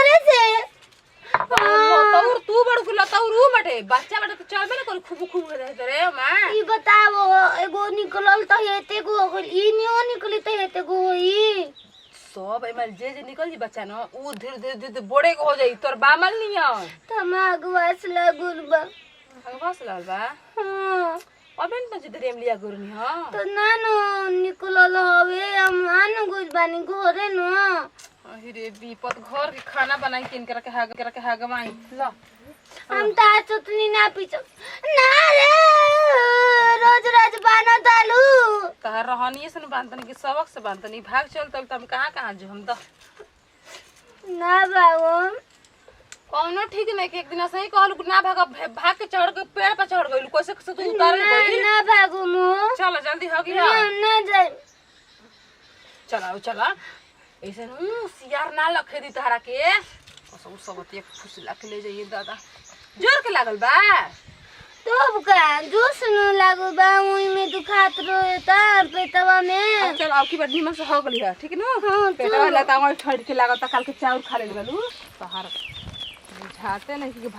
घरे से लतौर तू बड़ के लतौर ऊ बटे बच्चा बटे तो चलबे ना कर खूब खूब रहते रे मां ई बताओ एगो निकलल त हेते गो हो गइल ई नियो निकली त हेते गो होई सब एमल जे निकल जी बच्चा न ऊ धीरे धीरे धीरे बड़े हो जाई तोर बामल निया तमागवास लगुल बा बस लाल बा हां अबेन त दरेम लिया गुरनी ह तो नानो निकलल हवे हम आनो गुल बानी घरे न अरे विपत घर के खाना बनाई किन के हागवाई ल हम ता चटनी ना पीछो ना रे रोज रोज बानो दालू कहा रहनी से बांधनी के सबक से बांधनी भाग चल तब तुम कहां जो हम तो ना बाबू कौनो ठीक नहीं कि एक दिन सही कहलु ना भाग के चढ़ के पेड़ पे चढ़ गइल कैसे से तू उतार गइल ना भागू मु चल जल्दी हो गया ना जाई चला चला ऐसे सियार ना लखे दी तारा के सब सबती खुश लाके ले जाइए दादा जोर के लागल बा तो का जोश न लागो बा मुई में दुखात रोए ता पेटवा में चल अब की बार नीमन से हो गली है ठीक न हां पेटवा लता ठड़ के लागत काल के चाउर खा ले गलू बाहर बुझाते नहीं कि